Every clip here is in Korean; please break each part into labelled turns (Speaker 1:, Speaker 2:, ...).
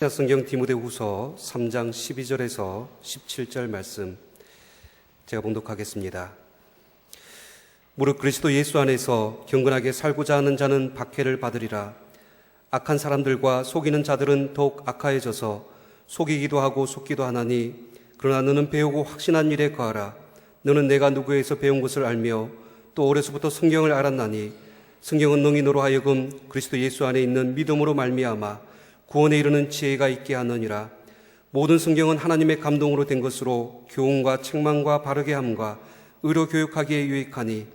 Speaker 1: 성경 디모데후서 3장 12절에서 17절 말씀 제가 봉독하겠습니다. 무릇 그리스도 예수 안에서 경건하게 살고자 하는 자는 박해를 받으리라. 악한 사람들과 속이는 자들은 더욱 악하여져서 속이기도 하고 속기도 하나니, 그러나 너는 배우고 확신한 일에 거하라. 너는 내가 누구에서 배운 것을 알며 또 어려서부터 성경을 알았나니, 성경은 너희 너로 하여금 그리스도 예수 안에 있는 믿음으로 말미암아 구원에 이르는 지혜가 있게 하느니라. 모든 성경은 하나님의 감동으로 된 것으로 교훈과 책망과 바르게 함과 의로 교육하기에 유익하니,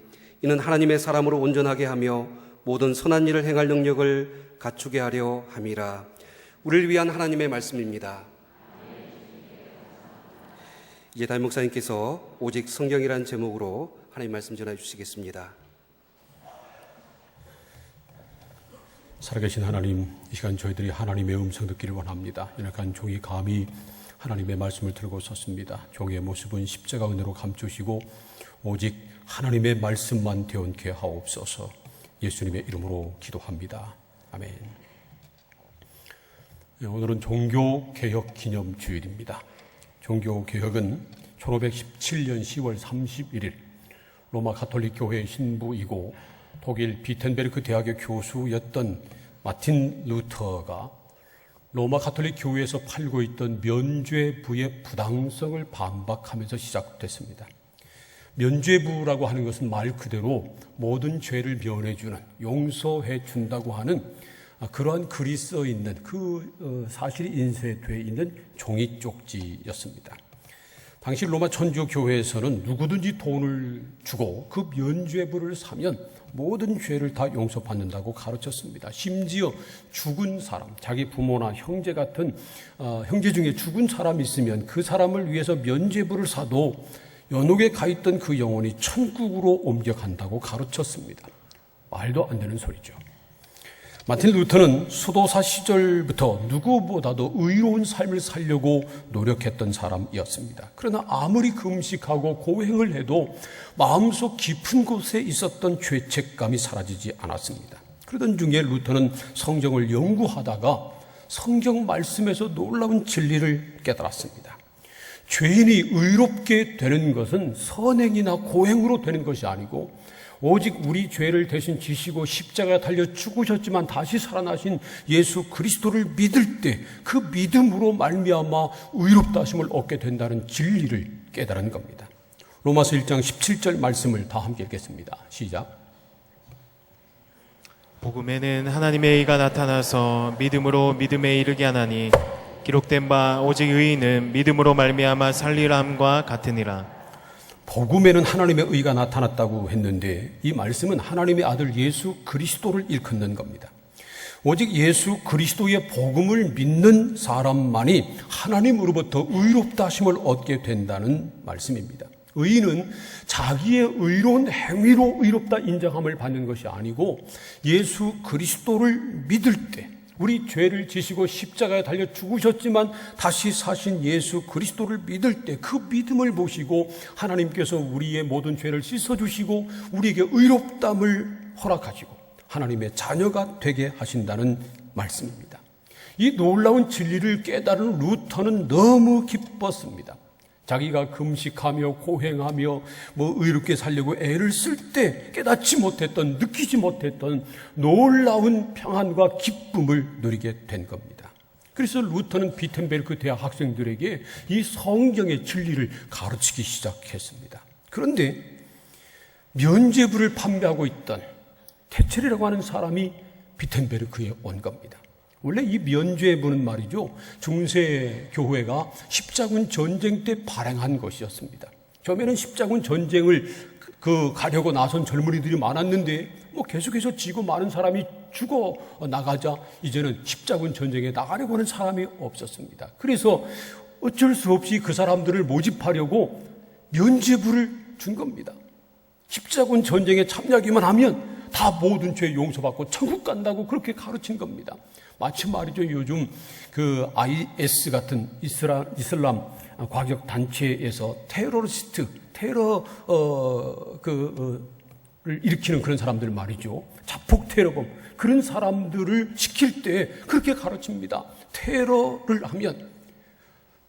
Speaker 1: 이는 하나님의 사람으로 온전하게 하며 모든 선한 일을 행할 능력을 갖추게 하려 함이라. 우리를 위한 하나님의 말씀입니다. 이제 담임 목사님께서 오직 성경이라는 제목으로 하나님 말씀 전해 주시겠습니다.
Speaker 2: 살아계신 하나님, 이 시간 저희들이 하나님의 음성 듣기를 원합니다. 연약한 종이 감히 하나님의 말씀을 들고 섰습니다. 종의 모습은 십자가 은혜로 감추시고 오직 하나님의 말씀만 되어게 하옵소서. 예수님의 이름으로 기도합니다. 아멘. 오늘은 종교개혁 기념주일입니다. 종교개혁은 1517년 10월 31일 로마 가톨릭 교회의 신부이고 독일 비텐베르크 대학의 교수였던 마틴 루터가 로마 가톨릭 교회에서 팔고 있던 면죄부의 부당성을 반박하면서 시작됐습니다. 면죄부라고 하는 것은 말 그대로 모든 죄를 면해주는, 용서해 준다고 하는 그러한 글이 써 있는, 그 사실이 인쇄되어 있는 종이 쪽지였습니다. 당시 로마 천주교회에서는 누구든지 돈을 주고 그 면죄부를 사면 모든 죄를 다 용서받는다고 가르쳤습니다. 심지어 죽은 사람, 자기 부모나 형제 같은 형제 중에 죽은 사람이 있으면 그 사람을 위해서 면죄부를 사도 연옥에 가 있던 그 영혼이 천국으로 옮겨간다고 가르쳤습니다. 말도 안 되는 소리죠. 마틴 루터는 수도사 시절부터 누구보다도 의로운 삶을 살려고 노력했던 사람이었습니다. 그러나 아무리 금식하고 고행을 해도 마음속 깊은 곳에 있었던 죄책감이 사라지지 않았습니다. 그러던 중에 루터는 성경을 연구하다가 성경 말씀에서 놀라운 진리를 깨달았습니다. 죄인이 의롭게 되는 것은 선행이나 고행으로 되는 것이 아니고 오직 우리 죄를 대신 지시고 십자가에 달려 죽으셨지만 다시 살아나신 예수 그리스도를 믿을 때 그 믿음으로 말미암아 의롭다 하심을 얻게 된다는 진리를 깨달은 겁니다. 로마서 1장 17절 말씀을 다 함께 읽겠습니다. 시작.
Speaker 3: 복음에는 하나님의 의가 나타나서 믿음으로 믿음에 이르게 하나니, 기록된 바 오직 의인은 믿음으로 말미암아 살리라 함과 같으니라.
Speaker 2: 복음에는 하나님의 의가 나타났다고 했는데 이 말씀은 하나님의 아들 예수 그리스도를 일컫는 겁니다. 오직 예수 그리스도의 복음을 믿는 사람만이 하나님으로부터 의롭다 하심을 얻게 된다는 말씀입니다. 의인은 자기의 의로운 행위로 의롭다 인정함을 받는 것이 아니고 예수 그리스도를 믿을 때, 우리 죄를 지시고 십자가에 달려 죽으셨지만 다시 사신 예수 그리스도를 믿을 때 그 믿음을 보시고 하나님께서 우리의 모든 죄를 씻어주시고 우리에게 의롭담을 허락하시고 하나님의 자녀가 되게 하신다는 말씀입니다. 이 놀라운 진리를 깨달은 루터는 너무 기뻤습니다. 자기가 금식하며 고행하며 의롭게 살려고 애를 쓸 때 깨닫지 못했던, 느끼지 못했던 놀라운 평안과 기쁨을 누리게 된 겁니다. 그래서 루터는 비텐베르크 대학 학생들에게 이 성경의 진리를 가르치기 시작했습니다. 그런데 면죄부를 판매하고 있던 테첼이라고 하는 사람이 비텐베르크에 온 겁니다. 원래 이 면죄부는 말이죠, 중세 교회가 십자군 전쟁 때 발행한 것이었습니다. 처음에는 십자군 전쟁을 가려고 나선 젊은이들이 많았는데 계속해서 지고 많은 사람이 죽어 나가자 이제는 십자군 전쟁에 나가려고 하는 사람이 없었습니다. 그래서 어쩔 수 없이 그 사람들을 모집하려고 면죄부를 준 겁니다. 십자군 전쟁에 참여하기만 하면 다 모든 죄 용서받고 천국 간다고 그렇게 가르친 겁니다. 마치 말이죠, 요즘 그 IS 같은 이슬람 과격 단체에서 테러 일으키는 그런 사람들 말이죠. 자폭 테러범, 그런 사람들을 시킬 때 그렇게 가르칩니다. 테러를 하면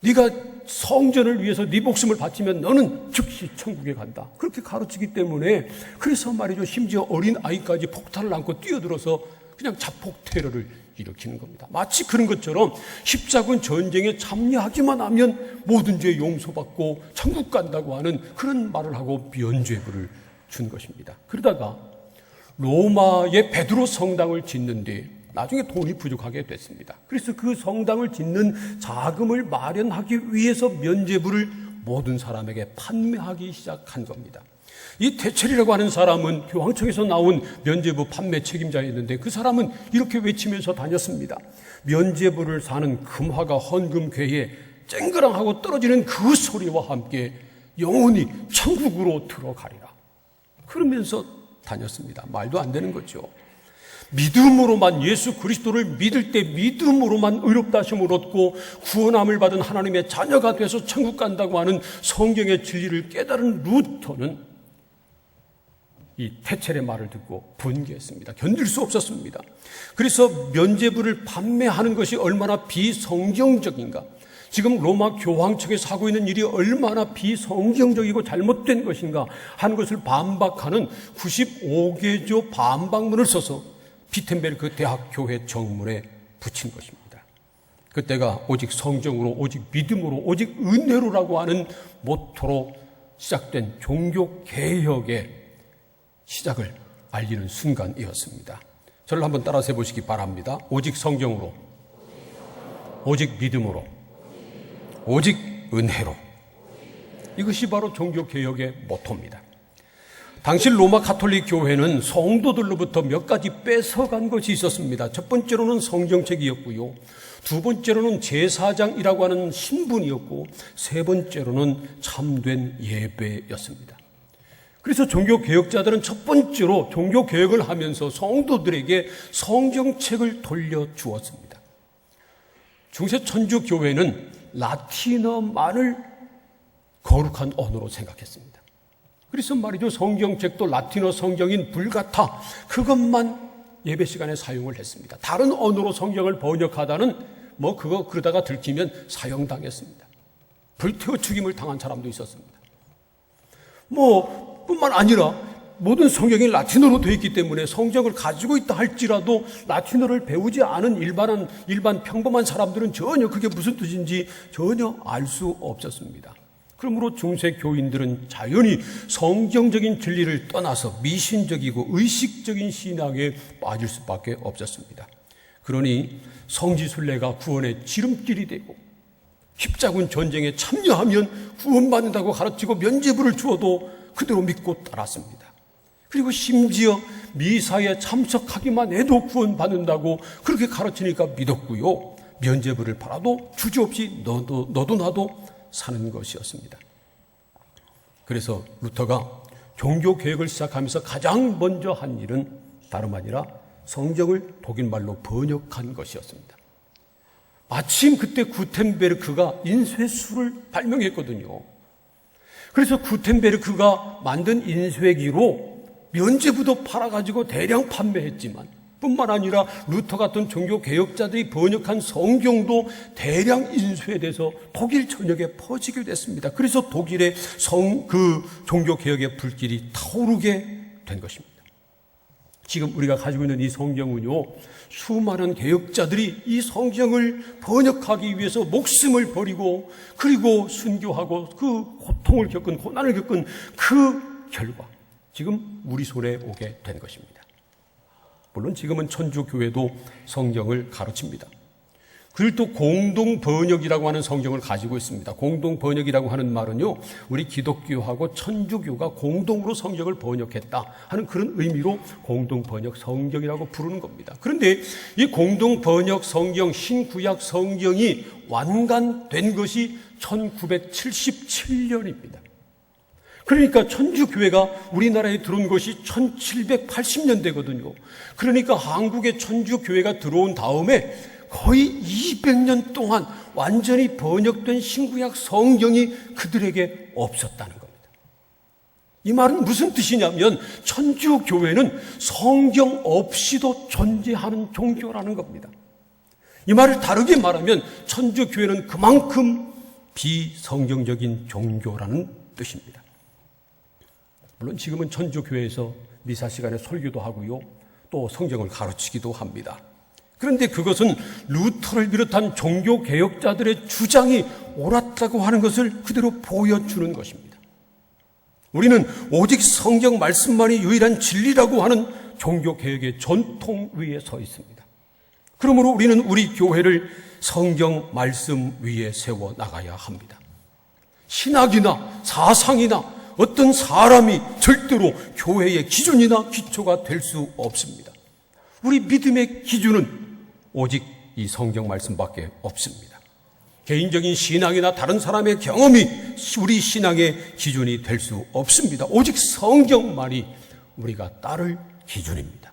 Speaker 2: 네가 성전을 위해서 네 목숨을 바치면 너는 즉시 천국에 간다. 그렇게 가르치기 때문에, 그래서 말이죠, 심지어 어린 아이까지 폭탄을 안고 뛰어들어서 그냥 자폭 테러를 일으키는 겁니다. 마치 그런 것처럼 십자군 전쟁에 참여하기만 하면 모든 죄 용서받고 천국 간다고 하는 그런 말을 하고 면죄부를 준 것입니다. 그러다가 로마의 베드로 성당을 짓는데 나중에 돈이 부족하게 됐습니다. 그래서 그 성당을 짓는 자금을 마련하기 위해서 면죄부를 모든 사람에게 판매하기 시작한 겁니다. 이 대철이라고 하는 사람은 교황청에서 나온 면죄부 판매 책임자였는데, 그 사람은 이렇게 외치면서 다녔습니다. 면죄부를 사는 금화가 헌금괴에 쨍그랑하고 떨어지는 그 소리와 함께 영원히 천국으로 들어가리라. 그러면서 다녔습니다. 말도 안 되는 거죠. 믿음으로만, 예수 그리스도를 믿을 때 믿음으로만 의롭다 하심을 얻고 구원함을 받은 하나님의 자녀가 돼서 천국 간다고 하는 성경의 진리를 깨달은 루터는 이 테첼의 말을 듣고 분개했습니다. 견딜 수 없었습니다. 그래서 면죄부를 판매하는 것이 얼마나 비성경적인가, 지금 로마 교황청에서 하고 있는 일이 얼마나 비성경적이고 잘못된 것인가 하는 것을 반박하는 95개조 반박문을 써서 비텐베르크 대학교회 정문에 붙인 것입니다. 그때가 오직 성경으로, 오직 믿음으로, 오직 은혜로라고 하는 모토로 시작된 종교개혁의 시작을 알리는 순간이었습니다. 저를 한번 따라서 해보시기 바랍니다. 오직 성경으로, 오직 믿음으로, 오직 은혜로. 이것이 바로 종교개혁의 모토입니다. 당시 로마 가톨릭 교회는 성도들로부터 몇 가지 뺏어간 것이 있었습니다. 첫 번째로는 성경책이었고요, 두 번째로는 제사장이라고 하는 신분이었고, 세 번째로는 참된 예배였습니다. 그래서 종교개혁자들은 첫 번째로 종교개혁을 하면서 성도들에게 성경책을 돌려주었습니다. 중세천주교회는 라틴어만을 거룩한 언어로 생각했습니다. 그래서 말이죠, 성경책도 라틴어 성경인 불가타, 그것만 예배 시간에 사용을 했습니다. 다른 언어로 성경을 번역하다는 그거 그러다가 들키면 사형당했습니다. 불태워 죽임을 당한 사람도 있었습니다. 뿐만 아니라 모든 성경이 라틴어로 되어 있기 때문에 성경을 가지고 있다 할지라도 라틴어를 배우지 않은 일반 평범한 사람들은 전혀 그게 무슨 뜻인지 전혀 알 수 없었습니다. 그러므로 중세 교인들은 자연히 성경적인 진리를 떠나서 미신적이고 의식적인 신앙에 빠질 수밖에 없었습니다. 그러니 성지순례가 구원의 지름길이 되고, 십자군 전쟁에 참여하면 구원받는다고 가르치고 면죄부를 주어도 그대로 믿고 따랐습니다. 그리고 심지어 미사에 참석하기만 해도 구원받는다고 그렇게 가르치니까 믿었고요, 면죄부를 받아도 주저없이 너도 나도 사는 것이었습니다. 그래서 루터가 종교개혁을 시작하면서 가장 먼저 한 일은 다름 아니라 성경을 독일말로 번역한 것이었습니다. 마침 그때 구텐베르크가 인쇄술을 발명했거든요. 그래서 구텐베르크가 만든 인쇄기로 면죄부도 팔아가지고 대량 판매했지만, 뿐만 아니라 루터 같은 종교개혁자들이 번역한 성경도 대량 인쇄돼서 독일 전역에 퍼지게 됐습니다. 그래서 독일의 종교개혁의 불길이 타오르게 된 것입니다. 지금 우리가 가지고 있는 이 성경은요, 수많은 개혁자들이 이 성경을 번역하기 위해서 목숨을 버리고 그리고 순교하고 그 고통을 겪은, 고난을 겪은 그 결과 지금 우리 손에 오게 된 것입니다. 물론 지금은 천주교회도 성경을 가르칩니다. 그리고 또 공동번역이라고 하는 성경을 가지고 있습니다. 공동번역이라고 하는 말은요, 우리 기독교하고 천주교가 공동으로 성경을 번역했다 하는 그런 의미로 공동번역 성경이라고 부르는 겁니다. 그런데 이 공동번역 성경, 신구약 성경이 완간된 것이 1977년입니다. 그러니까 천주교회가 우리나라에 들어온 것이 1780년대거든요. 그러니까 한국에 천주교회가 들어온 다음에 거의 200년 동안 완전히 번역된 신구약 성경이 그들에게 없었다는 겁니다. 이 말은 무슨 뜻이냐면 천주교회는 성경 없이도 존재하는 종교라는 겁니다. 이 말을 다르게 말하면 천주교회는 그만큼 비성경적인 종교라는 뜻입니다. 물론 지금은 천주교회에서 미사 시간에 설교도 하고요, 또 성경을 가르치기도 합니다. 그런데 그것은 루터를 비롯한 종교개혁자들의 주장이 옳았다고 하는 것을 그대로 보여주는 것입니다. 우리는 오직 성경 말씀만이 유일한 진리라고 하는 종교개혁의 전통 위에 서 있습니다. 그러므로 우리는 우리 교회를 성경 말씀 위에 세워 나가야 합니다. 신학이나 사상이나 어떤 사람이 절대로 교회의 기준이나 기초가 될 수 없습니다. 우리 믿음의 기준은 오직 이 성경 말씀밖에 없습니다. 개인적인 신앙이나 다른 사람의 경험이 우리 신앙의 기준이 될 수 없습니다. 오직 성경만이 우리가 따를 기준입니다.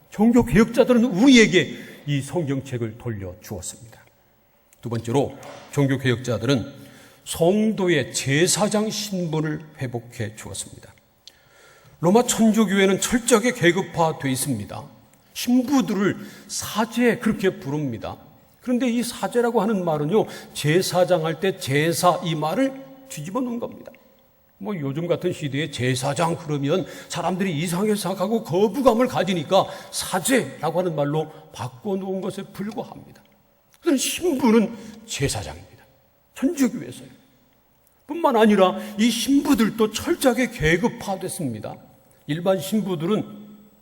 Speaker 2: 종교 개혁자들은 우리에게 이 성경책을 돌려주었습니다. 두 번째로 종교 개혁자들은 성도의 제사장 신분을 회복해 주었습니다. 로마 천주교회는 철저하게 계급화되어 있습니다. 신부들을 사제 그렇게 부릅니다. 그런데 이 사제라고 하는 말은요, 제사장 할 때 제사 이 말을 뒤집어 놓은 겁니다. 뭐 요즘 같은 시대에 제사장 그러면 사람들이 이상하게 생각하고 거부감을 가지니까 사제라고 하는 말로 바꿔놓은 것에 불과합니다. 그래서 신부는 제사장입니다. 천주교회에서요. 뿐만 아니라 이 신부들도 철저하게 계급화됐습니다. 일반 신부들은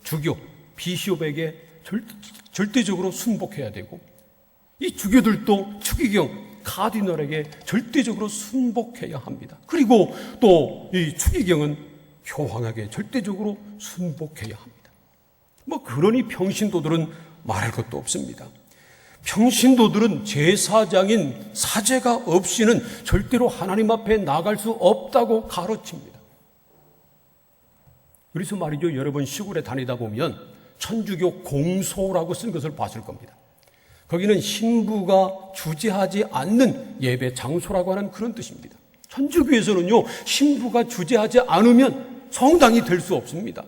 Speaker 2: 주교, 비숍에게 절대적으로 순복해야 되고, 이 주교들도 추기경, 카디널에게 절대적으로 순복해야 합니다. 그리고 또 이 추기경은 교황에게 절대적으로 순복해야 합니다. 뭐 그러니 평신도들은 말할 것도 없습니다. 평신도들은 제사장인 사제가 없이는 절대로 하나님 앞에 나갈 수 없다고 가르칩니다. 그래서 말이죠, 여러분 시골에 다니다 보면 천주교 공소라고 쓴 것을 봤을 겁니다. 거기는 신부가 주재하지 않는 예배 장소라고 하는 그런 뜻입니다. 천주교에서는요, 신부가 주재하지 않으면 성당이 될 수 없습니다.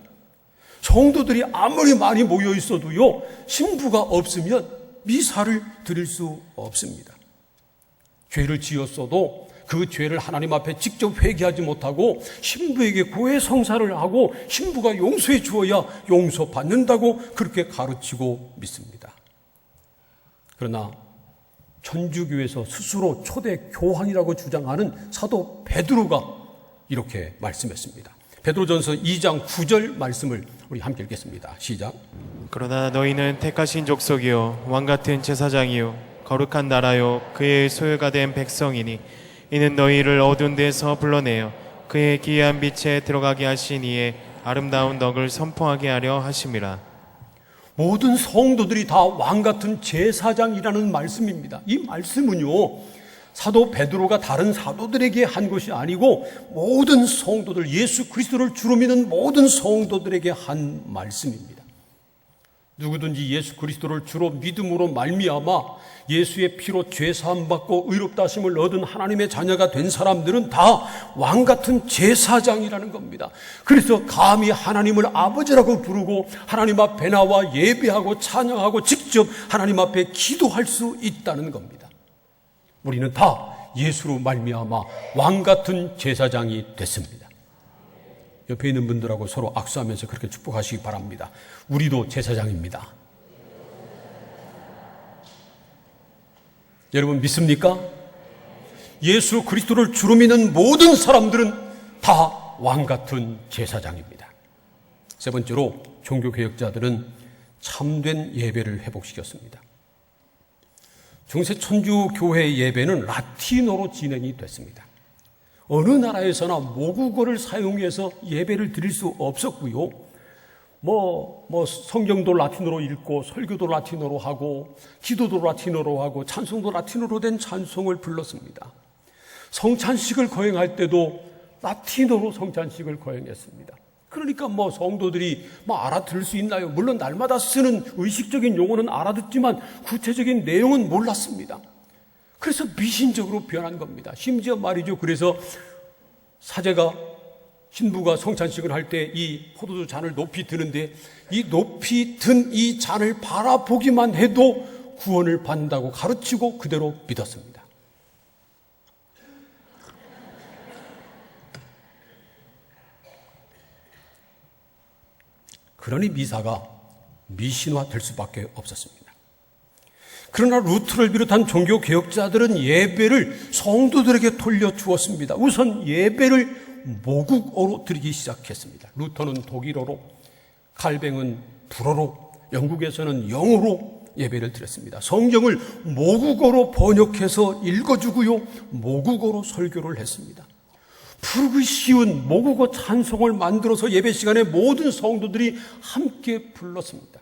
Speaker 2: 성도들이 아무리 많이 모여 있어도요, 신부가 없으면 미사를 드릴 수 없습니다. 죄를 지었어도 그 죄를 하나님 앞에 직접 회개하지 못하고 신부에게 고해 성사를 하고 신부가 용서해 주어야 용서받는다고 그렇게 가르치고 믿습니다. 그러나 천주교에서 스스로 초대 교황이라고 주장하는 사도 베드로가 이렇게 말씀했습니다. 베드로전서 2장 9절 말씀을 우리 함께 읽겠습니다. 시작.
Speaker 3: 그러나 너희는 택하신 족속이요 왕같은 제사장이요 거룩한 나라요 그의 소유가 된 백성이니 이는 너희를 어두운 데서 불러내어 그의 기이한 빛에 들어가게 하신 이의 아름다운 덕을 선포하게 하려 하심이라.
Speaker 2: 모든 성도들이 다 왕같은 제사장이라는 말씀입니다. 이 말씀은요, 사도 베드로가 다른 사도들에게 한 것이 아니고 모든 성도들, 예수 그리스도를 주로 믿는 모든 성도들에게 한 말씀입니다. 누구든지 예수 그리스도를 주로 믿음으로 말미암아 예수의 피로 죄 사함 받고 의롭다 하심을 얻은 하나님의 자녀가 된 사람들은 다 왕같은 제사장이라는 겁니다. 그래서 감히 하나님을 아버지라고 부르고 하나님 앞에 나와 예배하고 찬양하고 직접 하나님 앞에 기도할 수 있다는 겁니다. 우리는 다 예수로 말미암아 왕같은 제사장이 됐습니다. 옆에 있는 분들하고 서로 악수하면서 그렇게 축복하시기 바랍니다. 우리도 제사장입니다. 여러분 믿습니까? 예수 그리스도를 주로 믿는 모든 사람들은 다 왕같은 제사장입니다. 세 번째로 종교개혁자들은 참된 예배를 회복시켰습니다. 중세 천주교회 예배는 라틴어로 진행이 됐습니다. 어느 나라에서나 모국어를 사용해서 예배를 드릴 수 없었고요. 성경도 라틴어로 읽고 설교도 라틴어로 하고 기도도 라틴어로 하고 찬송도 라틴어로 된 찬송을 불렀습니다. 성찬식을 거행할 때도 라틴어로 성찬식을 거행했습니다. 그러니까 성도들이 알아들을 수 있나요? 물론 날마다 쓰는 의식적인 용어는 알아듣지만 구체적인 내용은 몰랐습니다. 그래서 미신적으로 변한 겁니다. 심지어 말이죠. 그래서 사제가 신부가 성찬식을 할 때 이 포도주 잔을 높이 드는데 이 높이 든 이 잔을 바라보기만 해도 구원을 받는다고 가르치고 그대로 믿었습니다. 그러니 미사가 미신화 될 수밖에 없었습니다. 그러나 루터를 비롯한 종교 개혁자들은 예배를 성도들에게 돌려주었습니다. 우선 예배를 모국어로 드리기 시작했습니다. 루터는 독일어로, 칼뱅은 불어로, 영국에서는 영어로 예배를 드렸습니다. 성경을 모국어로 번역해서 읽어주고요, 모국어로 설교를 했습니다. 부르기 쉬운 모국어 찬송을 만들어서 예배 시간에 모든 성도들이 함께 불렀습니다.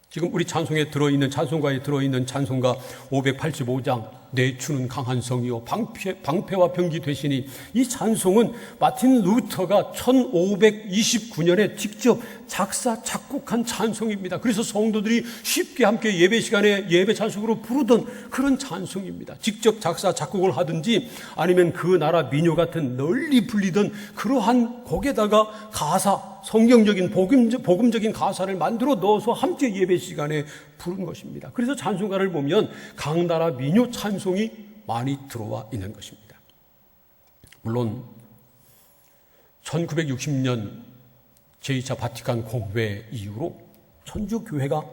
Speaker 2: 지금 우리 찬송에 들어있는, 찬송가에 들어있는 찬송가 585장 내 주는 강한 성이요 방패와 병기 되시니, 이 찬송은 마틴 루터가 1529년에 직접 작사 작곡한 찬송입니다. 그래서 성도들이 쉽게 함께 예배 시간에 예배 찬송으로 부르던 그런 찬송입니다. 직접 작사 작곡을 하든지 아니면 그 나라 민요 같은 널리 불리던 그러한 곡에다가 가사, 성경적인 복음적인 가사를 만들어 넣어서 함께 예배 시간에 부른 것입니다. 그래서 찬송가를 보면 각 나라 민요 찬송이 많이 들어와 있는 것입니다. 물론 1960년 제2차 바티칸 공회 이후로 천주교회가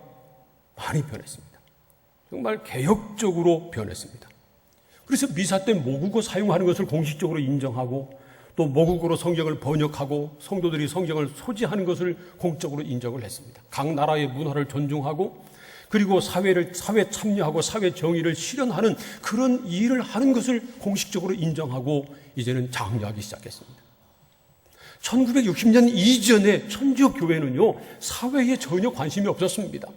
Speaker 2: 많이 변했습니다. 정말 개혁적으로 변했습니다. 그래서 미사 때 모국어 사용하는 것을 공식적으로 인정하고, 또 모국어로 성경을 번역하고 성도들이 성경을 소지하는 것을 공적으로 인정을 했습니다. 각 나라의 문화를 존중하고, 그리고 사회 참여하고 사회 정의를 실현하는 그런 일을 하는 것을 공식적으로 인정하고 이제는 장려하기 시작했습니다. 1960년 이전에 천주교회는요, 사회에 전혀 관심이 없었습니다.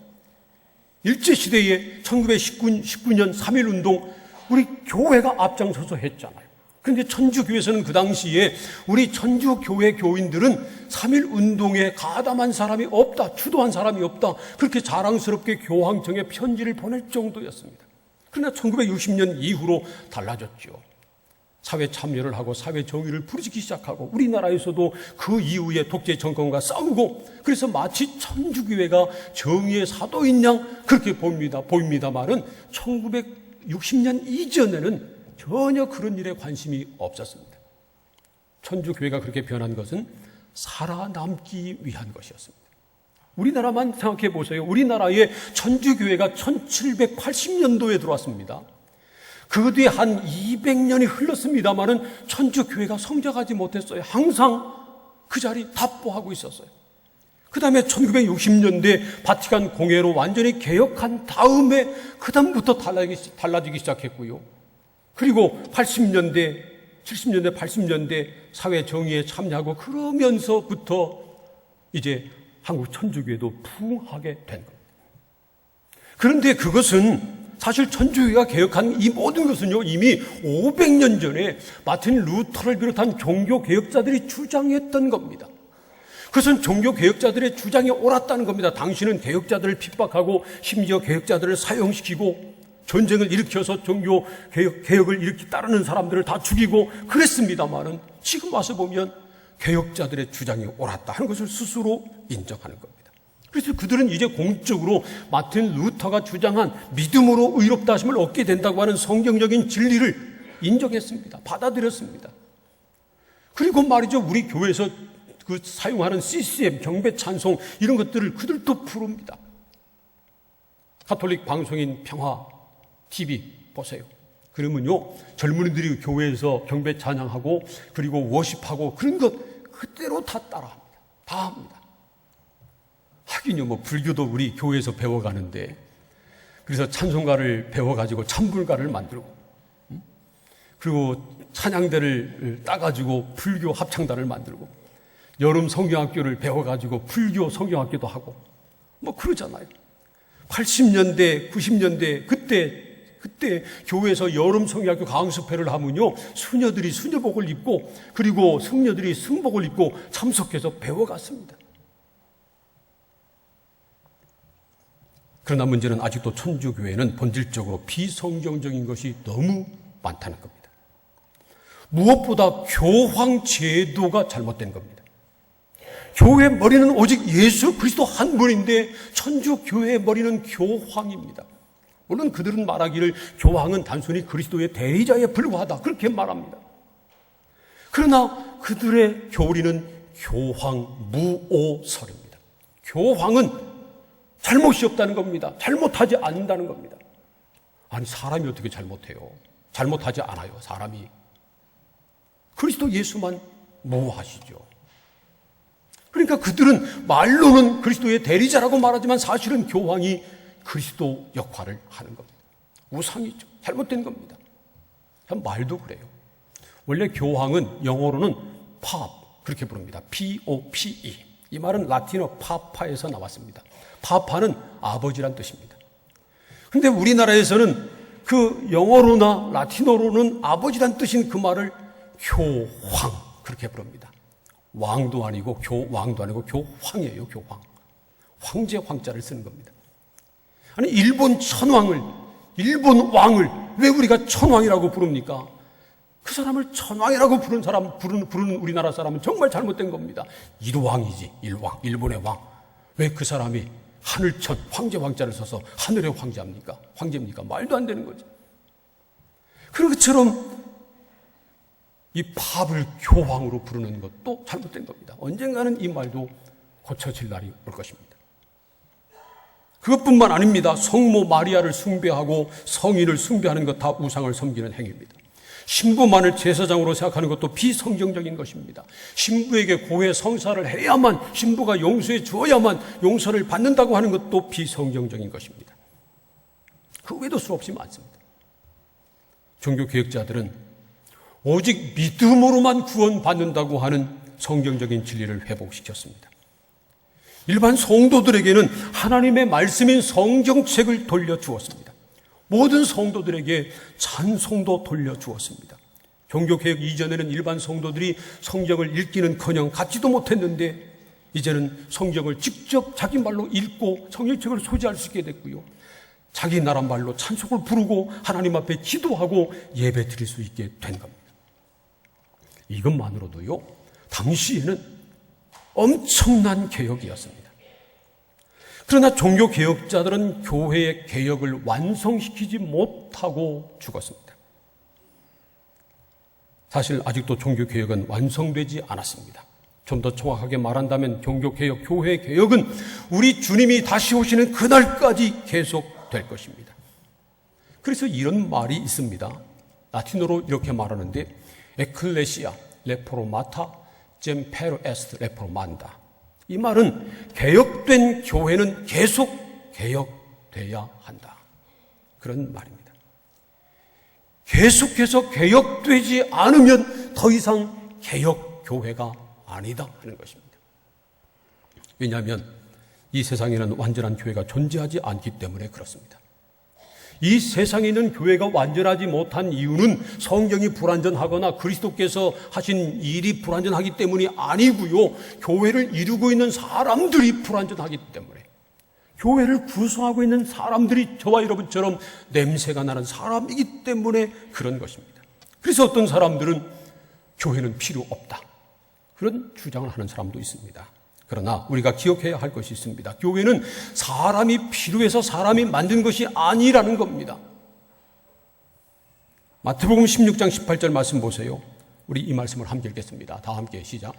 Speaker 2: 일제시대에 1919년 3.1운동 우리 교회가 앞장서서 했잖아요. 그런데 천주교회에서는 그 당시에 우리 천주교회 교인들은 3.1운동에 가담한 사람이 없다, 주도한 사람이 없다, 그렇게 자랑스럽게 교황청에 편지를 보낼 정도였습니다. 그러나 1960년 이후로 달라졌죠. 사회 참여를 하고 사회 정의를 부르짖기 시작하고, 우리나라에서도 그 이후에 독재 정권과 싸우고, 그래서 마치 천주교회가 정의의 사도인 양 그렇게 보입니다만은 1960년 이전에는 전혀 그런 일에 관심이 없었습니다. 천주교회가 그렇게 변한 것은 살아남기 위한 것이었습니다. 우리나라만 생각해 보세요. 우리나라에 천주교회가 1780년도에 들어왔습니다. 그 뒤에 한 200년이 흘렀습니다마는 천주교회가 성장하지 못했어요. 항상 그 자리 답보하고 있었어요. 그 다음에 1960년대 바티칸 공회로 완전히 개혁한 다음에 그 다음부터 달라지기 시작했고요. 그리고 80년대, 70년대, 80년대 사회 정의에 참여하고 그러면서부터 이제 한국 천주교회도 부흥하게 된 겁니다. 그런데 그것은 사실 천주교회가 개혁한 이 모든 것은요, 이미 500년 전에 마틴 루터를 비롯한 종교 개혁자들이 주장했던 겁니다. 그것은 종교 개혁자들의 주장이 옳았다는 겁니다. 당신은 개혁자들을 핍박하고 심지어 개혁자들을 사형시키고 전쟁을 일으켜서 종교 개혁을 일으키 따르는 사람들을 다 죽이고 그랬습니다만은 지금 와서 보면 개혁자들의 주장이 옳았다 하는 것을 스스로 인정하는 겁니다. 그래서 그들은 이제 공적으로 마틴 루터가 주장한 믿음으로 의롭다 하심을 얻게 된다고 하는 성경적인 진리를 인정했습니다. 받아들였습니다. 그리고 말이죠, 우리 교회에서 그 사용하는 CCM, 경배 찬송 이런 것들을 그들도 부릅니다. 가톨릭 방송인 평화 TV 보세요. 그러면요, 젊은이들이 교회에서 경배 찬양하고 그리고 워십하고 그런 것 그대로 다 따라합니다. 다 합니다. 하긴요, 뭐 불교도 우리 교회에서 배워가는데, 그래서 찬송가를 배워가지고 찬불가를 만들고, 그리고 찬양대를 따가지고 불교 합창단을 만들고, 여름 성경학교를 배워가지고 불교 성경학교도 하고 뭐 그러잖아요. 80년대 90년대 그때 교회에서 여름 성경학교 강습회를 하면요, 수녀들이 수녀복을 입고 그리고 승려들이 승복을 입고 참석해서 배워갔습니다. 그러나 문제는 아직도 천주교회는 본질적으로 비성경적인 것이 너무 많다는 겁니다. 무엇보다 교황 제도가 잘못된 겁니다. 교회 머리는 오직 예수 그리스도 한 분인데 천주 교회의 머리는 교황입니다. 물론 그들은 말하기를 교황은 단순히 그리스도의 대리자에 불과하다 그렇게 말합니다. 그러나 그들의 교리는 교황 무오설입니다. 교황은 잘못이 없다는 겁니다. 잘못하지 않는다는 겁니다. 아니 사람이 어떻게 잘못해요? 잘못하지 않아요. 사람이. 그리스도 예수만 무오하시죠. 그러니까 그들은 말로는 그리스도의 대리자라고 말하지만 사실은 교황이 그리스도 역할을 하는 겁니다. 우상이죠. 잘못된 겁니다. 참 말도 그래요. 원래 교황은 영어로는 팝 그렇게 부릅니다. P-O-P-E. 이 말은 라틴어 파파에서 나왔습니다. 파파는 아버지란 뜻입니다. 그런데 우리나라에서는 그 영어로나 라틴어로는 아버지란 뜻인 그 말을 교황 그렇게 부릅니다. 왕도 아니고 교왕도 아니고 교황이에요. 교황. 황제 황자를 쓰는 겁니다. 아니 일본 천왕을 일본 왕을 왜 우리가 천왕이라고 부릅니까? 그 사람을 천왕이라고 부르는 우리나라 사람은 정말 잘못된 겁니다. 일왕이지 일왕 일본의 왕. 왜 그 사람이 하늘천 황제 황자를 써서 하늘의 황제입니까? 황제입니까? 말도 안 되는 거죠. 그런 것처럼 이 팝을 교황으로 부르는 것도 잘못된 겁니다. 언젠가는 이 말도 고쳐질 날이 올 것입니다. 그것뿐만 아닙니다. 성모 마리아를 숭배하고 성인을 숭배하는 것 다 우상을 섬기는 행위입니다. 신부만을 제사장으로 생각하는 것도 비성경적인 것입니다. 신부에게 고해 성사를 해야만 신부가 용서해 주어야만 용서를 받는다고 하는 것도 비성경적인 것입니다. 그 외에도 수없이 많습니다. 종교개혁자들은 오직 믿음으로만 구원받는다고 하는 성경적인 진리를 회복시켰습니다. 일반 성도들에게는 하나님의 말씀인 성경책을 돌려주었습니다. 모든 성도들에게 찬송도 돌려주었습니다. 종교개혁 이전에는 일반 성도들이 성경을 읽기는커녕 갖지도 못했는데 이제는 성경을 직접 자기 말로 읽고 성경책을 소지할 수 있게 됐고요. 자기 나라 말로 찬송을 부르고 하나님 앞에 기도하고 예배 드릴 수 있게 된 겁니다. 이것만으로도요, 당시에는 엄청난 개혁이었습니다. 그러나 종교개혁자들은 교회의 개혁을 완성시키지 못하고 죽었습니다. 사실 아직도 종교개혁은 완성되지 않았습니다. 좀 더 정확하게 말한다면 종교개혁, 교회개혁은 우리 주님이 다시 오시는 그날까지 계속될 것입니다. 그래서 이런 말이 있습니다. 라틴어로 이렇게 말하는데 에클레시아 레포르마타 젬 페르 에스트 레포르만다. 이 말은 개혁된 교회는 계속 개혁돼야 한다. 그런 말입니다. 계속해서 개혁되지 않으면 더 이상 개혁 교회가 아니다 하는 것입니다. 왜냐하면 이 세상에는 완전한 교회가 존재하지 않기 때문에 그렇습니다. 이 세상에 있는 교회가 완전하지 못한 이유는 성경이 불완전하거나 그리스도께서 하신 일이 불완전하기 때문이 아니고요. 교회를 이루고 있는 사람들이 불완전하기 때문에, 교회를 구성하고 있는 사람들이 저와 여러분처럼 냄새가 나는 사람이기 때문에 그런 것입니다. 그래서 어떤 사람들은 교회는 필요 없다, 그런 주장을 하는 사람도 있습니다. 그러나 우리가 기억해야 할 것이 있습니다. 교회는 사람이 필요해서 사람이 만든 것이 아니라는 겁니다. 마태복음 16장 18절 말씀 보세요. 우리 이 말씀을 함께 읽겠습니다. 다 함께 시작.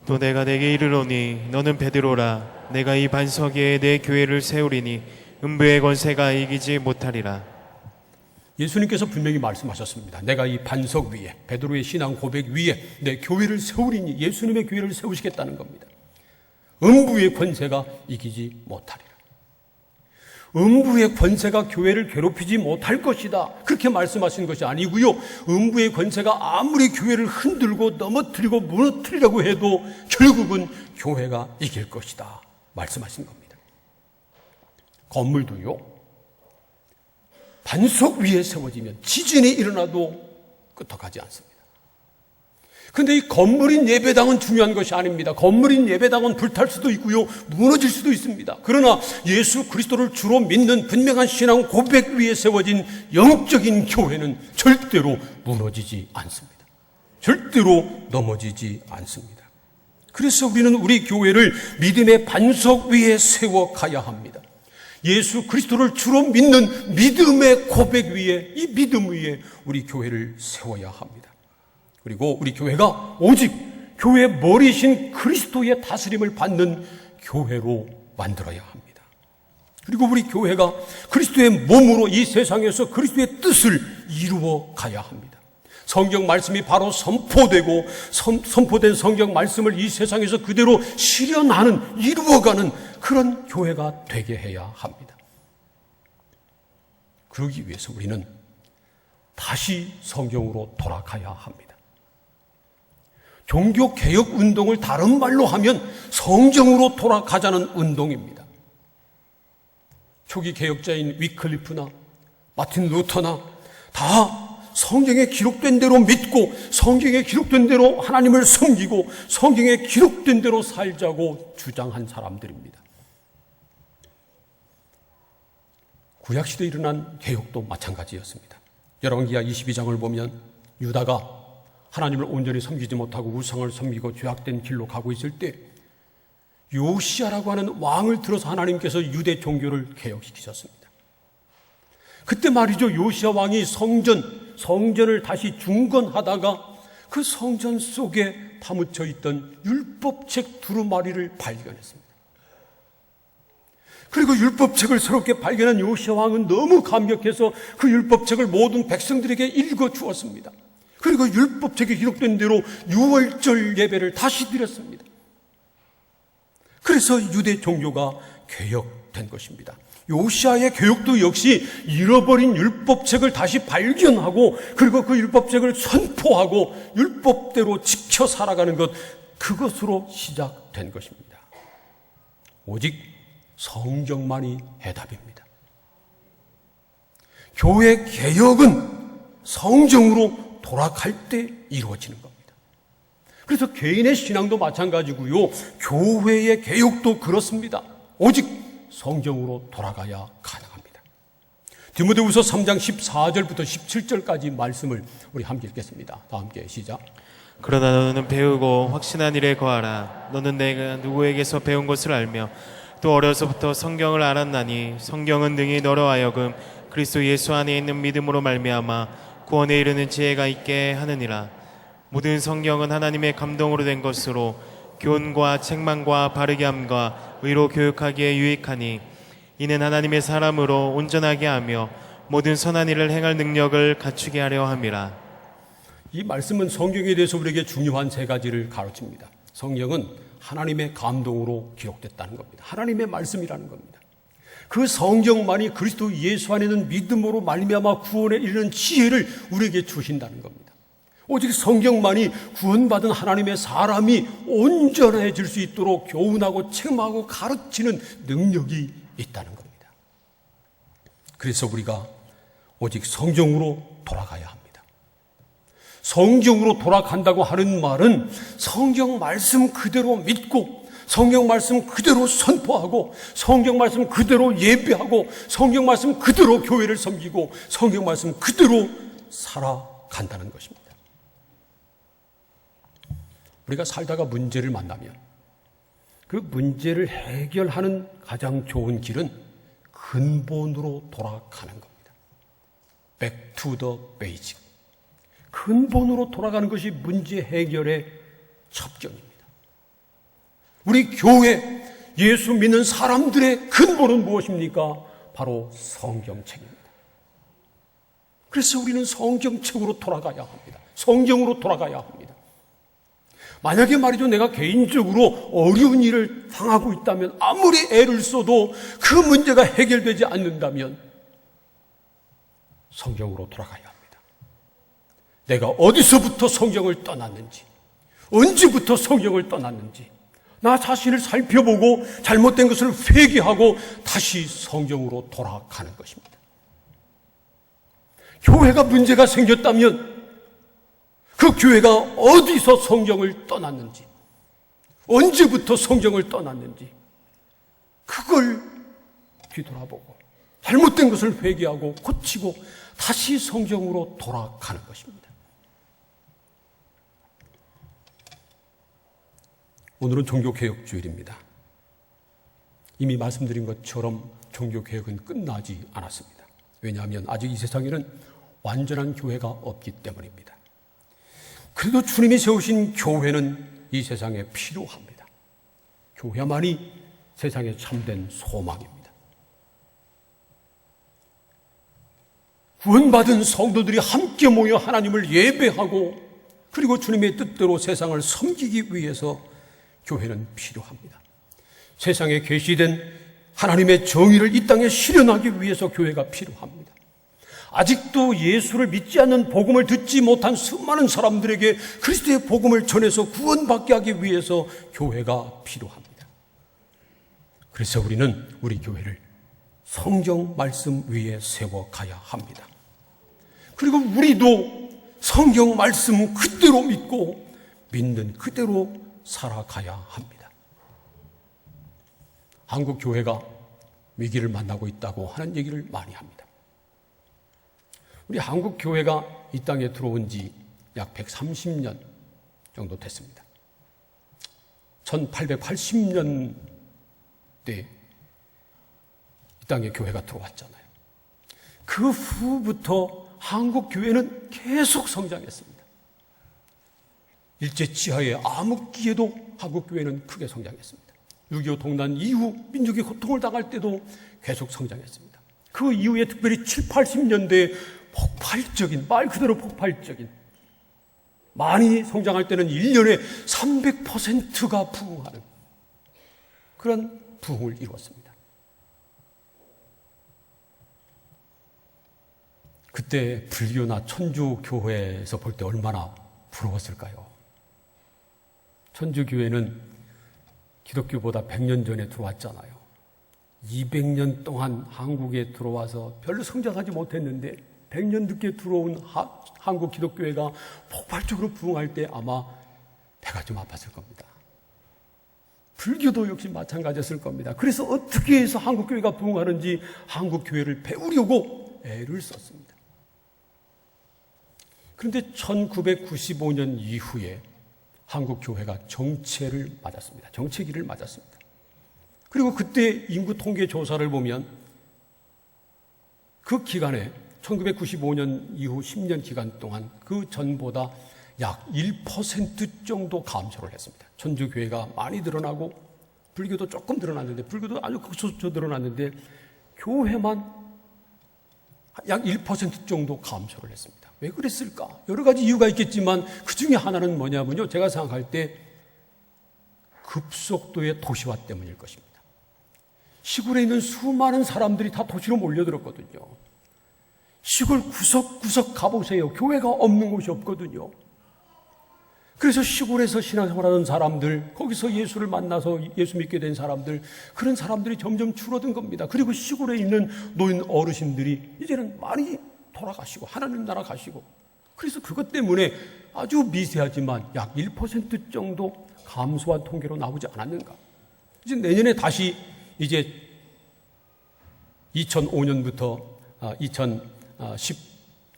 Speaker 3: 또 내가 내게 이르노니 너는 베드로라. 내가 이 반석 위에 내 교회를 세우리니 음부의 권세가 이기지 못하리라.
Speaker 2: 예수님께서 분명히 말씀하셨습니다. 내가 이 반석 위에, 베드로의 신앙 고백 위에 내 교회를 세우리니, 예수님의 교회를 세우시겠다는 겁니다. 음부의 권세가 이기지 못하리라. 음부의 권세가 교회를 괴롭히지 못할 것이다, 그렇게 말씀하신 것이 아니고요. 음부의 권세가 아무리 교회를 흔들고 넘어뜨리고 무너뜨리려고 해도 결국은 교회가 이길 것이다 말씀하신 겁니다. 건물도요, 반석 위에 세워지면 지진이 일어나도 끄떡하지 않습니다. 그런데 이 건물인 예배당은 중요한 것이 아닙니다. 건물인 예배당은 불탈 수도 있고요, 무너질 수도 있습니다. 그러나 예수 그리스도를 주로 믿는 분명한 신앙 고백 위에 세워진 영적인 교회는 절대로 무너지지 않습니다. 절대로 넘어지지 않습니다. 그래서 우리는 우리 교회를 믿음의 반석 위에 세워 가야 합니다. 예수 그리스도를 주로 믿는 믿음의 고백 위에, 이 믿음 위에 우리 교회를 세워야 합니다. 그리고 우리 교회가 오직 교회 머리신 그리스도의 다스림을 받는 교회로 만들어야 합니다. 그리고 우리 교회가 그리스도의 몸으로 이 세상에서 그리스도의 뜻을 이루어 가야 합니다. 성경 말씀이 바로 선포되고 선포된 성경 말씀을 이 세상에서 그대로 실현하는, 이루어가는 그런 교회가 되게 해야 합니다. 그러기 위해서 우리는 다시 성경으로 돌아가야 합니다. 종교개혁 운동을 다른 말로 하면 성경으로 돌아가자는 운동입니다. 초기 개혁자인 위클리프나 마틴 루터나 다 성경에 기록된 대로 믿고 성경에 기록된 대로 하나님을 섬기고 성경에 기록된 대로 살자고 주장한 사람들입니다. 구약시대에 일어난 개혁도 마찬가지였습니다. 열왕기하 22장을 보면 유다가 하나님을 온전히 섬기지 못하고 우상을 섬기고 죄악된 길로 가고 있을 때 요시야라고 하는 왕을 들어서 하나님께서 유대 종교를 개혁시키셨습니다. 그때 말이죠, 요시야 왕이 성전을 다시 중건하다가 그 성전 속에 파묻혀 있던 율법책 두루마리를 발견했습니다. 그리고 율법책을 새롭게 발견한 요시야 왕은 너무 감격해서 그 율법책을 모든 백성들에게 읽어 주었습니다. 그리고 율법책에 기록된 대로 유월절 예배를 다시 드렸습니다. 그래서 유대 종교가 개혁된 것입니다. 요시야의 교육도 역시 잃어버린 율법책을 다시 발견하고 그리고 그 율법책을 선포하고 율법대로 지켜 살아가는 것, 그것으로 시작된 것입니다. 오직 성경만이 해답입니다. 교회 개혁은 성경으로 돌아갈 때 이루어지는 겁니다. 그래서 개인의 신앙도 마찬가지고요, 교회의 개혁도 그렇습니다. 오직 성경으로 돌아가야 가능합니다. 디모데후서 3장 14절부터 17절까지 말씀을 우리 함께 읽겠습니다. 다 함께 시작.
Speaker 3: 그러나 너는 배우고 확신한 일에 거하라. 너는 내가 누구에게서 배운 것을 알며 또 어려서부터 성경을 알았나니 성경은 능히 너로 하여금 그리스도 예수 안에 있는 믿음으로 말미암아 구원에 이르는 지혜가 있게 하느니라. 모든 성경은 하나님의 감동으로 된 것으로 교훈과 책망과 바르게 함과 의로 교육하기에 유익하니 이는 하나님의 사람으로 온전하게 하며 모든 선한 일을 행할 능력을 갖추게 하려 함이라.
Speaker 2: 이 말씀은 성경에 대해서 우리에게 중요한 세 가지를 가르칩니다. 성경은 하나님의 감동으로 기록됐다는 겁니다. 하나님의 말씀이라는 겁니다. 그 성경만이 그리스도 예수 안에 있는 믿음으로 말미암아 구원에 이르는 지혜를 우리에게 주신다는 겁니다. 오직 성경만이 구원받은 하나님의 사람이 온전해질 수 있도록 교훈하고 책망하고 가르치는 능력이 있다는 겁니다. 그래서 우리가 오직 성경으로 돌아가야 합니다. 성경으로 돌아간다고 하는 말은 성경 말씀 그대로 믿고 성경 말씀 그대로 선포하고 성경 말씀 그대로 예배하고 성경 말씀 그대로 교회를 섬기고 성경 말씀 그대로 살아간다는 것입니다. 우리가 살다가 문제를 만나면 그 문제를 해결하는 가장 좋은 길은 근본으로 돌아가는 겁니다. Back to the basic. 근본으로 돌아가는 것이 문제 해결의 첩경입니다. 우리 교회, 예수 믿는 사람들의 근본은 무엇입니까? 바로 성경책입니다. 그래서 우리는 성경책으로 돌아가야 합니다. 성경으로 돌아가야 합니다. 만약에 말이죠, 내가 개인적으로 어려운 일을 당하고 있다면 아무리 애를 써도 그 문제가 해결되지 않는다면 성경으로 돌아가야 합니다. 내가 어디서부터 성경을 떠났는지, 언제부터 성경을 떠났는지 나 자신을 살펴보고 잘못된 것을 회개하고 다시 성경으로 돌아가는 것입니다. 교회가 문제가 생겼다면 그 교회가 어디서 성경을 떠났는지, 언제부터 성경을 떠났는지 그걸 뒤돌아보고 잘못된 것을 회개하고 고치고 다시 성경으로 돌아가는 것입니다. 오늘은 종교개혁 주일입니다. 이미 말씀드린 것처럼 종교개혁은 끝나지 않았습니다. 왜냐하면 아직 이 세상에는 완전한 교회가 없기 때문입니다. 그래도 주님이 세우신 교회는 이 세상에 필요합니다. 교회만이 세상에 참된 소망입니다. 구원받은 성도들이 함께 모여 하나님을 예배하고 그리고 주님의 뜻대로 세상을 섬기기 위해서 교회는 필요합니다. 세상에 계시된 하나님의 정의를 이 땅에 실현하기 위해서 교회가 필요합니다. 아직도 예수를 믿지 않는 복음을 듣지 못한 수많은 사람들에게 그리스도의 복음을 전해서 구원받게 하기 위해서 교회가 필요합니다. 그래서 우리는 우리 교회를 성경 말씀 위에 세워가야 합니다. 그리고 우리도 성경 말씀 그대로 믿고 믿는 그대로 살아가야 합니다. 한국 교회가 위기를 만나고 있다고 하는 얘기를 많이 합니다. 우리 한국 교회가 이 땅에 들어온 지 약 130년 정도 됐습니다. 1880년대 이 땅에 교회가 들어왔잖아요. 그 후부터 한국 교회는 계속 성장했습니다. 일제치하의 암흑기에도 한국 교회는 크게 성장했습니다. 6.25 동란 이후 민족이 고통을 당할 때도 계속 성장했습니다. 그 이후에 특별히 7, 80년대에 폭발적인, 말 그대로 폭발적인, 많이 성장할 때는 1년에 300%가 부흥하는 그런 부흥을 이루었습니다. 그때 불교나 천주교회에서 볼 때 얼마나 부러웠을까요? 천주교회는 기독교보다 100년 전에 들어왔잖아요. 200년 동안 한국에 들어와서 별로 성장하지 못했는데 100년 늦게 들어온 한국 기독교회가 폭발적으로 부흥할 때 아마 배가 좀 아팠을 겁니다. 불교도 역시 마찬가지였을 겁니다. 그래서 어떻게 해서 한국 교회가 부흥하는지 한국 교회를 배우려고 애를 썼습니다. 그런데 1995년 이후에 한국 교회가 정체를 맞았습니다. 정체기를 맞았습니다. 그리고 그때 인구 통계 조사를 보면 그 기간에 1995년 이후 10년 기간 동안 그 전보다 약 1% 정도 감소를 했습니다. 천주교회가 많이 늘어나고 불교도 조금 늘어났는데, 불교도 아주 극소수 늘어났는데 교회만 약 1% 정도 감소를 했습니다. 왜 그랬을까? 여러 가지 이유가 있겠지만 그 중에 하나는 뭐냐면요, 제가 생각할 때 급속도의 도시화 때문일 것입니다. 시골에 있는 수많은 사람들이 다 도시로 몰려들었거든요. 시골 구석구석 가보세요. 교회가 없는 곳이 없거든요. 그래서 시골에서 신앙생활하는 사람들, 거기서 예수를 만나서 예수 믿게 된 사람들, 그런 사람들이 점점 줄어든 겁니다. 그리고 시골에 있는 노인 어르신들이 이제는 많이 돌아가시고 하나님 나라 가시고, 그래서 그것 때문에 아주 미세하지만 약 1% 정도 감소한 통계로 나오지 않았는가. 이제 내년에 다시 이제 2005년부터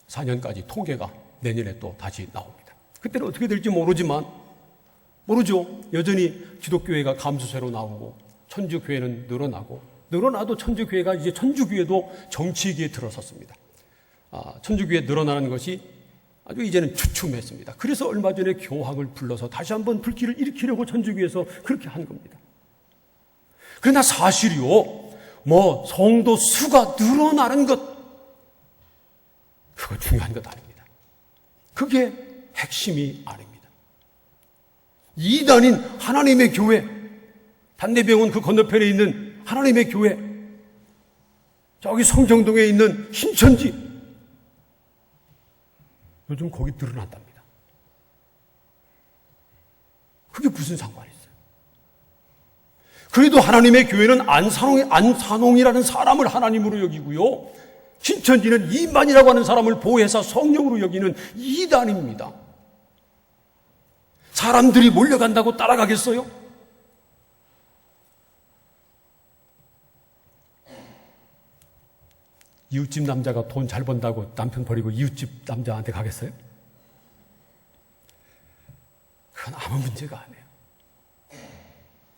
Speaker 2: 2014년까지 통계가 내년에 또 다시 나옵니다. 그때는 어떻게 될지 모르죠. 여전히 기독교회가 감소세로 나오고 천주교회는 늘어나도 천주교회가 이제 천주교회도 정치기에 들어섰습니다. 천주교회 늘어나는 것이 아주 이제는 주춤했습니다. 그래서 얼마 전에 교황을 불러서 다시 한번 불길을 일으키려고 천주교에서 그렇게 한 겁니다. 그러나 사실이요, 성도 수가 늘어나는 것, 그거 중요한 것 아닙니다. 그게 핵심이 아닙니다. 이단인 하나님의 교회, 단내병원 그 건너편에 있는 하나님의 교회, 저기 성정동에 있는 신천지, 요즘 거기 늘어난답니다. 그게 무슨 상관이 있어요? 그래도 하나님의 교회는 안산홍이라는 사람을 하나님으로 여기고요, 신천지는 이만이라고 하는 사람을 보혜사 성령으로 여기는 이단입니다. 사람들이 몰려간다고 따라가겠어요? 이웃집 남자가 돈 잘 번다고 남편 버리고 이웃집 남자한테 가겠어요? 그건 아무 문제가 아니에요.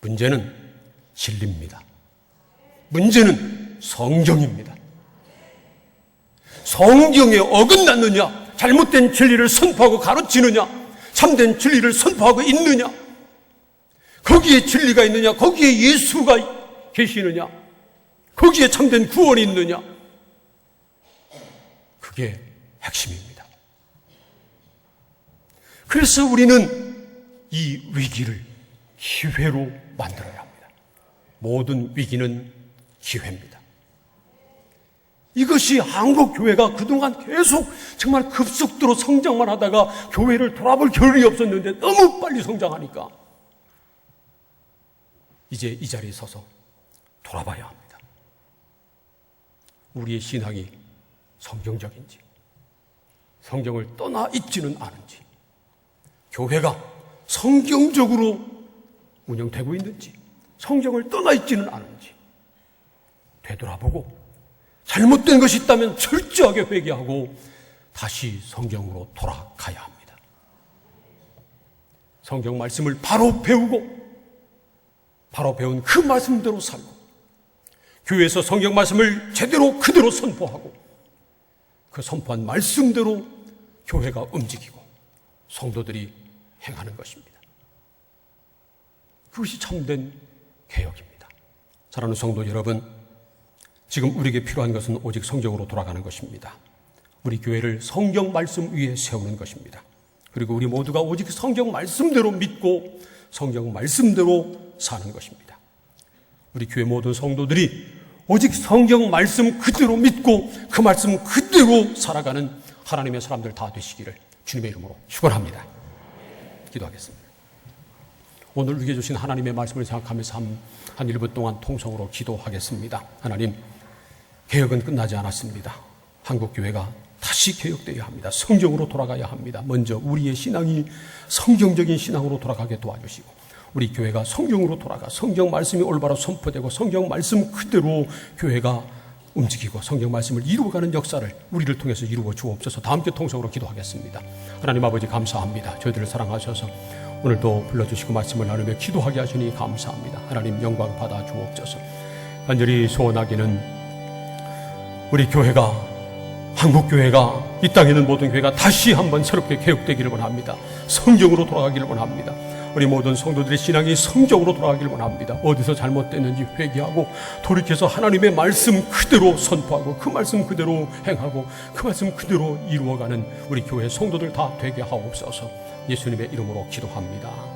Speaker 2: 문제는 진리입니다. 문제는 성경입니다. 성경에 어긋났느냐, 잘못된 진리를 선포하고 가르치느냐, 참된 진리를 선포하고 있느냐, 거기에 진리가 있느냐, 거기에 예수가 계시느냐, 거기에 참된 구원이 있느냐, 그게 핵심입니다. 그래서 우리는 이 위기를 기회로 만들어야 합니다. 모든 위기는 기회입니다. 이것이 한국교회가 그동안 계속 정말 급속도로 성장만 하다가 교회를 돌아볼 겨를이 없었는데 너무 빨리 성장하니까 이제 이 자리에 서서 돌아봐야 합니다. 우리의 신앙이 성경적인지, 성경을 떠나 있지는 않은지, 교회가 성경적으로 운영되고 있는지, 성경을 떠나 있지는 않은지 되돌아보고 잘못된 것이 있다면 철저하게 회개하고 다시 성경으로 돌아가야 합니다. 성경 말씀을 바로 배우고 바로 배운 그 말씀대로 살고 교회에서 성경 말씀을 제대로 그대로 선포하고 그 선포한 말씀대로 교회가 움직이고 성도들이 행하는 것입니다. 그것이 참된 개혁입니다. 사랑하는 성도 여러분, 지금 우리에게 필요한 것은 오직 성경으로 돌아가는 것입니다. 우리 교회를 성경 말씀 위에 세우는 것입니다. 그리고 우리 모두가 오직 성경 말씀대로 믿고 성경 말씀대로 사는 것입니다. 우리 교회 모든 성도들이 오직 성경 말씀 그대로 믿고 그 말씀 그대로 살아가는 하나님의 사람들 다 되시기를 주님의 이름으로 축원합니다. 기도하겠습니다. 오늘 우리에게 주신 하나님의 말씀을 생각하면서 한 1분 동안 통성으로 기도하겠습니다. 하나님, 개혁은 끝나지 않았습니다. 한국교회가 다시 개혁되어야 합니다. 성경으로 돌아가야 합니다. 먼저 우리의 신앙이 성경적인 신앙으로 돌아가게 도와주시고 우리 교회가 성경으로 돌아가 성경 말씀이 올바로 선포되고 성경 말씀 그대로 교회가 움직이고 성경 말씀을 이루어가는 역사를 우리를 통해서 이루어 주옵소서. 다 함께 통성으로 기도하겠습니다. 하나님 아버지 감사합니다. 저희들을 사랑하셔서 오늘도 불러주시고 말씀을 나누며 기도하게 하시니 감사합니다. 하나님 영광 받아 주옵소서. 간절히 소원하기는 우리 교회가, 한국교회가, 이 땅에 있는 모든 교회가 다시 한번 새롭게 개혁되기를 원합니다. 성경으로 돌아가기를 원합니다. 우리 모든 성도들의 신앙이 성경으로 돌아가기를 원합니다. 어디서 잘못됐는지 회개하고 돌이켜서 하나님의 말씀 그대로 선포하고 그 말씀 그대로 행하고 그 말씀 그대로 이루어가는 우리 교회 성도들 다 되게 하옵소서. 예수님의 이름으로 기도합니다.